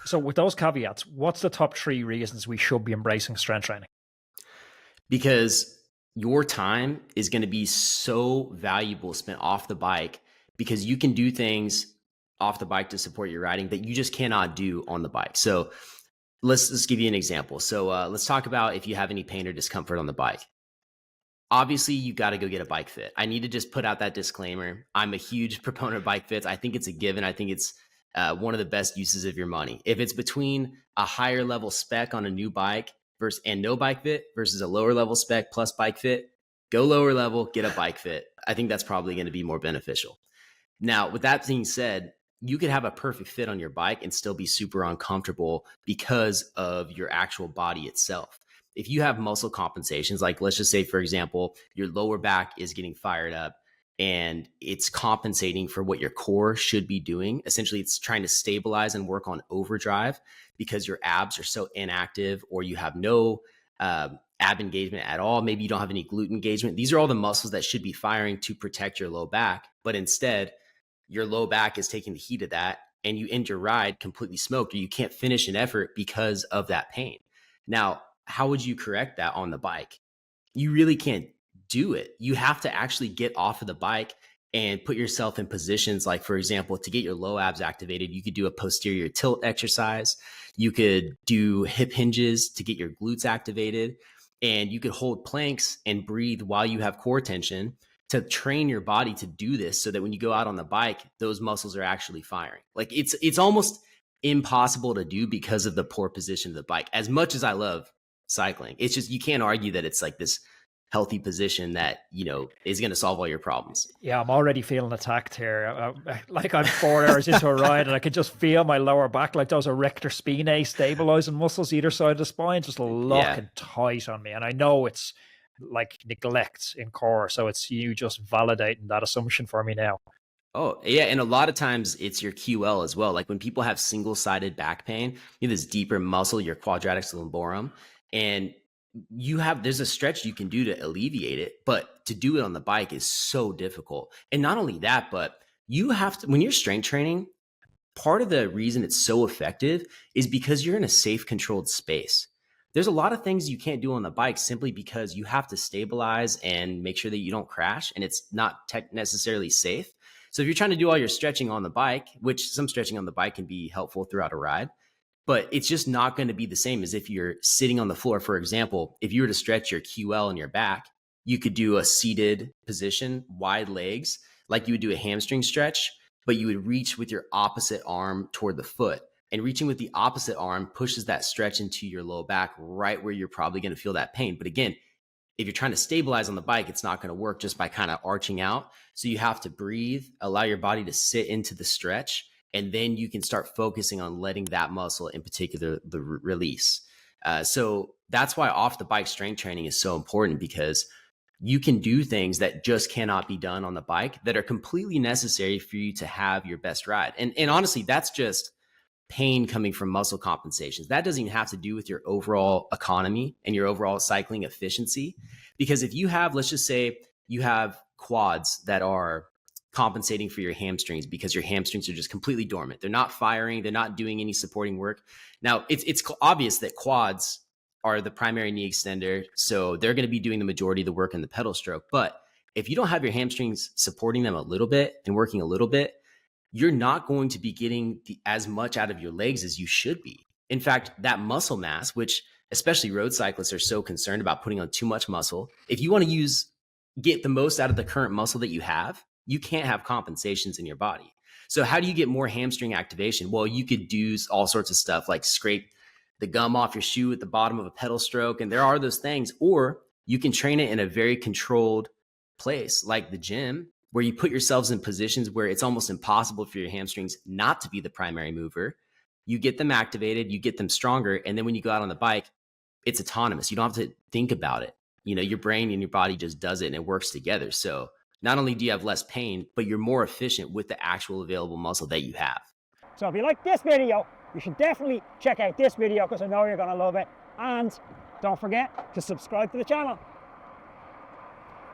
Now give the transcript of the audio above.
So with those caveats, what's the top 3 reasons we should be embracing strength training? Because your time is going to be so valuable spent off the bike, because you can do things off the bike to support your riding that you just cannot do on the bike. So let's give you an example. So let's talk about if you have any pain or discomfort on the bike. Obviously, you got to go get a bike fit. I need to just put out that disclaimer. I'm a huge proponent of bike fits. I think it's a given. I think it's one of the best uses of your money. If it's between a higher level spec on a new bike versus and no bike fit versus a lower level spec plus bike fit, go lower level, get a bike fit. I think that's probably going to be more beneficial. Now, with that being said, you could have a perfect fit on your bike and still be super uncomfortable because of your actual body itself. If you have muscle compensations, like let's just say, for example, your lower back is getting fired up and it's compensating for what your core should be doing. Essentially, it's trying to stabilize and work on overdrive because your abs are so inactive, or you have no ab engagement at all. Maybe you don't have any glute engagement. These are all the muscles that should be firing to protect your low back. But instead, your low back is taking the heat of that and you end your ride completely smoked, or you can't finish an effort because of that pain. Now, how would you correct that on the bike? You really can't do it. You have to actually get off of the bike and put yourself in positions like, for example, to get your low abs activated, you could do a posterior tilt exercise. You could do hip hinges to get your glutes activated. And you could hold planks and breathe while you have core tension to train your body to do this, so that when you go out on the bike, those muscles are actually firing. Like it's almost impossible to do because of the poor position of the bike. As much as I love cycling, it's just, you can't argue that it's like this healthy position that, you know, is going to solve all your problems. Yeah, I'm already feeling attacked here. Like I'm 4 hours into a ride and I can just feel my lower back, like those erector spinae stabilizing muscles either side of the spine just locking tight on me. And I know it's like neglect in core. So it's you just validating that assumption for me now. Oh, yeah. And a lot of times it's your QL as well. Like when people have single-sided back pain, you have this deeper muscle, your quadratus lumborum, and there's a stretch you can do to alleviate it, but to do it on the bike is so difficult. And not only that, but you have to, when you're strength training, part of the reason it's so effective is because you're in a safe, controlled space. There's a lot of things you can't do on the bike simply because you have to stabilize and make sure that you don't crash, and it's not necessarily safe. So if you're trying to do all your stretching on the bike, which some stretching on the bike can be helpful throughout a ride, but it's just not going to be the same as if you're sitting on the floor. For example, if you were to stretch your QL in your back, you could do a seated position, wide legs, like you would do a hamstring stretch, but you would reach with your opposite arm toward the foot. And reaching with the opposite arm pushes that stretch into your low back, right where you're probably going to feel that pain. But again, if you're trying to stabilize on the bike, it's not going to work just by kind of arching out. So you have to breathe, allow your body to sit into the stretch, and then you can start focusing on letting that muscle, in particular, the release. So that's why off the bike strength training is so important, because you can do things that just cannot be done on the bike that are completely necessary for you to have your best ride. And honestly, that's just pain coming from muscle compensations. That doesn't even have to do with your overall economy and your overall cycling efficiency. Because if you have, let's just say you have quads that are compensating for your hamstrings because your hamstrings are just completely dormant. They're not firing. They're not doing any supporting work. Now, it's obvious that quads are the primary knee extender, so they're going to be doing the majority of the work in the pedal stroke. But if you don't have your hamstrings supporting them a little bit and working a little bit, you're not going to be getting as much out of your legs as you should be. In fact, that muscle mass, which especially road cyclists are so concerned about putting on too much muscle, if you want to get the most out of the current muscle that you have, you can't have compensations in your body. So how do you get more hamstring activation? Well, you could do all sorts of stuff like scrape the gum off your shoe at the bottom of a pedal stroke. And there are those things, or you can train it in a very controlled place like the gym, where you put yourselves in positions where it's almost impossible for your hamstrings not to be the primary mover. You get them activated, you get them stronger. And then when you go out on the bike, it's autonomous. You don't have to think about it. You know, your brain and your body just does it and it works together. So not only do you have less pain, but you're more efficient with the actual available muscle that you have. So if you like this video, you should definitely check out this video because I know you're going to love it. And don't forget to subscribe to the channel.